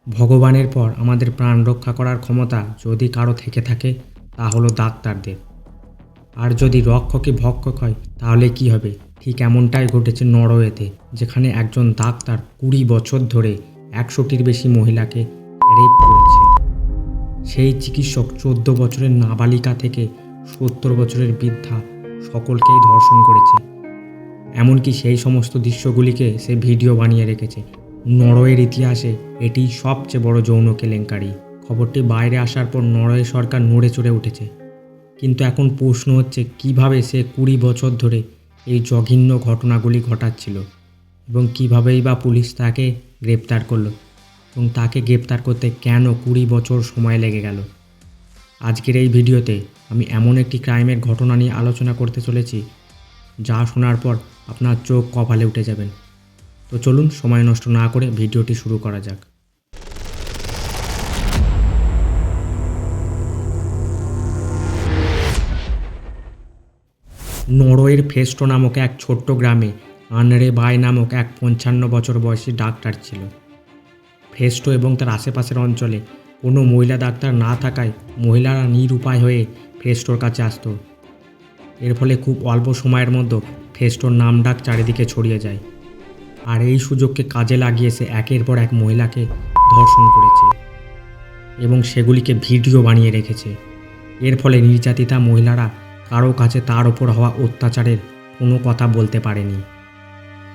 ভগবানের পর আমাদের প্রাণ রক্ষা করার ক্ষমতা যদি কারো থেকে থাকে তা হলো ডাক্তারদের। আর যদি রক্ষকই ভক্ষক হয় তাহলে কি হবে? ঠিক এমনটাই ঘটেছে নরওয়েতে, যেখানে একজন ডাক্তার 20 বছর ধরে 100টির বেশি মহিলাকে রেপ করেছে। সেই চিকিৎসক 14 বছরের নাবালিকা থেকে 70 বছরের বৃদ্ধা সকলকেই ধর্ষণ করেছে। এমনকি সেই সমস্ত দৃশ্যগুলিকে সে ভিডিও বানিয়ে রেখেছে। নরওয়ের ইতিহাসে এটি সবচেয়ে বড় যৌন কেলেঙ্কারি। খবরটি বাইরে আসার পর নরওয়ে সরকার নড়ে চড়ে উঠেছে। কিন্তু এখন প্রশ্ন হচ্ছে, কিভাবে সে 20 বছর ধরে এই জঘন্য ঘটনাগুলি ঘটাচ্ছিল এবং কীভাবেই বা পুলিশ তাকে গ্রেপ্তার করলো এবং তাকে গ্রেপ্তার করতে কেন 20 বছর সময় লেগে গেল। আজকের এই ভিডিওতে আমি এমন একটি ক্রাইমের ঘটনা নিয়ে আলোচনা করতে চলেছি যা শোনার পর আপনার চোখ কপালে উঠে যাবেন। তো চলুন সময় নষ্ট না করে ভিডিওটি শুরু করা যাক। নরওয়ের ফেস্টো নামক এক ছোট্ট গ্রামে আনরে বাই নামক এক 55 বছর বয়সী ডাক্তার ছিল। ফেস্টো এবং তার আশেপাশের অঞ্চলে কোনো মহিলা ডাক্তার না থাকায় মহিলারা নিরুপায় হয়ে ফেস্টোর কাছে আসতো। এর ফলে খুব অল্প সময়ের মধ্যে ফেস্টোর নামডাক চারিদিকে ছড়িয়ে যায়। আর এই সুযোগকে কাজে লাগিয়ে সে একের পর এক মহিলাকে ধর্ষণ করেছে এবং সেগুলিকে ভিডিও বানিয়ে রেখেছে। এর ফলে নির্যাতিতা মহিলারা কারো কাছে তার ওপর হওয়া অত্যাচারের কোনো কথা বলতে পারেনি।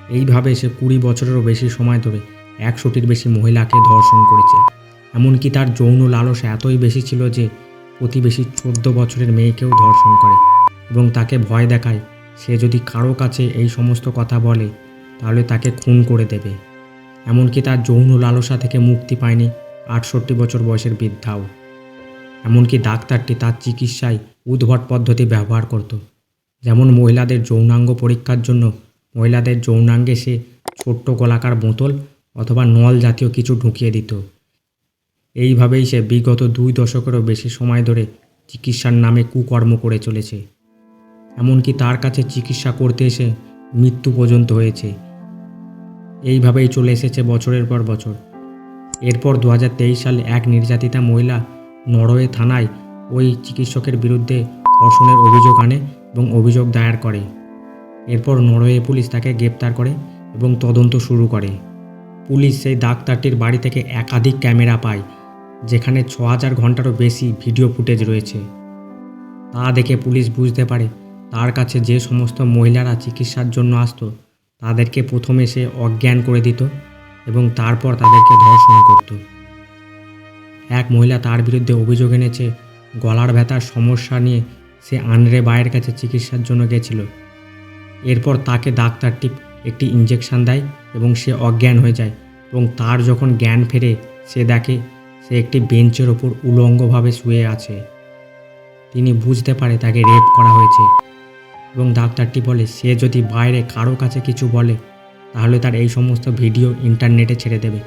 এইভাবে সে 20 বছরেরও বেশি সময় ধরে 100টির বেশি মহিলাকে ধর্ষণ করেছে। এমনকি তার যৌন লালসা এতই বেশি ছিল যে প্রতিবেশী 14 বছরের মেয়েকেও ধর্ষণ করে এবং তাকে ভয় দেখায় সে যদি কারো কাছে এই সমস্ত কথা বলে তাহলে তাকে খুন করে দেবে। এমনকি তার যৌন লালসা থেকে মুক্তি পায়নি 68 বছর বয়সের বৃদ্ধাও। এমনকি ডাক্তারটি তার চিকিৎসায় উদ্ভট পদ্ধতি ব্যবহার করত, যেমন মহিলাদের যৌনাঙ্গ পরীক্ষার জন্য মহিলাদের যৌনাঙ্গে সে ছোট্ট গোলাকার বোতল অথবা নল জাতীয় কিছু ঢুকিয়ে দিত। এইভাবেই সে বিগত 2 দশকেরও বেশি সময় ধরে চিকিৎসার নামে কুকর্ম করে চলেছে। এমনকি তার কাছে চিকিৎসা করতে এসে মৃত্যু পর্যন্ত হয়েছে। এইভাবেই চলে এসেছে বছরের পর বছর। এরপর 2023 সালে এক নির্যাতিতা মহিলা নরওয়ে থানায় ওই চিকিৎসকের বিরুদ্ধে ধর্ষণের অভিযোগ আনে এবং অভিযোগ দায়ের করে। এরপর নরওয়ে পুলিশ তাকে গ্রেপ্তার করে এবং তদন্ত শুরু করে। পুলিশ সেই ডাক্তারটির বাড়ি থেকে একাধিক ক্যামেরা পায়, যেখানে 6000 ঘন্টারও বেশি ভিডিও ফুটেজ রয়েছে। তা দেখে পুলিশ বুঝতে পারে তার কাছে যে সমস্ত মহিলারা চিকিৎসার জন্য আসতো তাদেরকে প্রথমে সে অজ্ঞান করে দিত এবং তারপর তাদেরকে ধর্ষণ করত। এক মহিলা তার বিরুদ্ধে অভিযোগ এনেছে গলার ব্যথার সমস্যা নিয়ে সে আনরে বাইয়ের কাছে চিকিৎসার জন্য গেছিল। এরপর তাকে ডাক্তারটি একটি ইঞ্জেকশন দেয় এবং সে অজ্ঞান হয়ে যায় এবং তার যখন জ্ঞান ফেরে সে দেখে সে একটি বেঞ্চের ওপর উলঙ্গভাবে শুয়ে আছে। তিনি বুঝতে পারে তাকে রেপ করা হয়েছে এবং ডাক্তারটি বলে সে যদি বাইরে কারো কাছে কিছু বলে তাহলে তার এই সমস্ত ভিডিও ইন্টারনেটে ছেড়ে দেবে।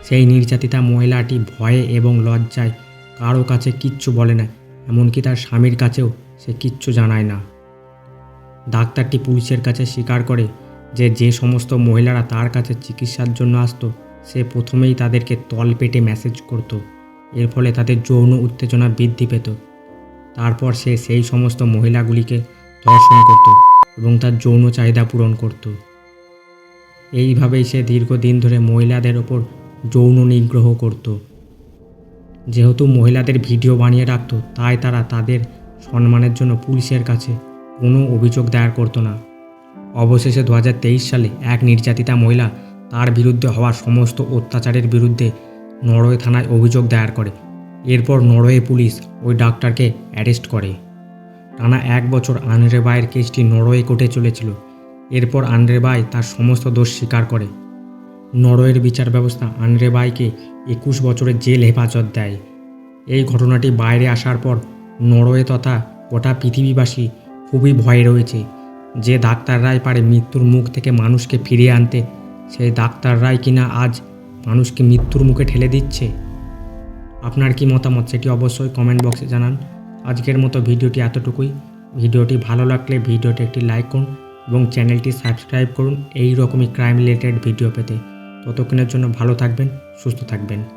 সেই নির্যাতিতা মহিলাটি ভয়ে এবং লজ্জায় কারো কাছে কিচ্ছু বলে না, এমনকি তার স্বামীর কাছেও সে কিচ্ছু জানায় না। ডাক্তারটি পুলিশের কাছে স্বীকার করে যে সমস্ত মহিলারা তার কাছে চিকিৎসার জন্য আসতো সে প্রথমেই তাদেরকে তলপেটে ম্যাসেজ করত। এর ফলে তাদের যৌন উত্তেজনা বৃদ্ধি পেত। তারপর সে সেই সমস্ত মহিলাগুলিকে ধর্ষণ করত এবং তার যৌন চাহিদা পূরণ করত। এইভাবেই সে দীর্ঘদিন ধরে মহিলাদের ওপর যৌন নিগ্রহ করত। যেহেতু মহিলাদের ভিডিও বানিয়ে রাখত তাই তারা তাদের সম্মানের জন্য পুলিশের কাছে কোনো অভিযোগ দায়ের করত না। অবশেষে 2023 সালে এক নির্যাতিতা মহিলা তার বিরুদ্ধে হওয়া সমস্ত অত্যাচারের বিরুদ্ধে নরওয়ে থানায় অভিযোগ দায়ের করে। এরপর নরওয়ে পুলিশ ওই ডাক্তারকে অ্যারেস্ট করে। টানা 1 বছর আনরে বাইয়ের কেসটি নরওয়ে কোর্টে চলেছিল। এরপর আনরে বাই তার সমস্ত দোষ স্বীকার করে। নরওয়ের বিচার ব্যবস্থা আনরে বাইকে 21 বছরের জেল হেফাজত দেয়। এই ঘটনাটি বাইরে আসার পর নরওয়ে তথা গোটা পৃথিবীবাসী খুবই ভয়ে রয়েছে। যে ডাক্তাররাই পারে মৃত্যুর মুখ থেকে মানুষকে ফিরিয়ে আনতে, সেই ডাক্তাররাই কিনা আজ মানুষকে মৃত্যুর মুখে ঠেলে দিচ্ছে। আপনার কি মতামত সেটি অবশ্যই কমেন্ট বক্সে জানান। আজকের মতো ভিডিওটি এতটুকুই। ভিডিওটি ভালো লাগলে ভিডিওটি একটি লাইক করুন এবং চ্যানেলটি সাবস্ক্রাইব করুন এই রকমই ক্রাইম রিলেটেড ভিডিও পেতে। ততক্ষণের জন্য ভালো থাকবেন, সুস্থ থাকবেন।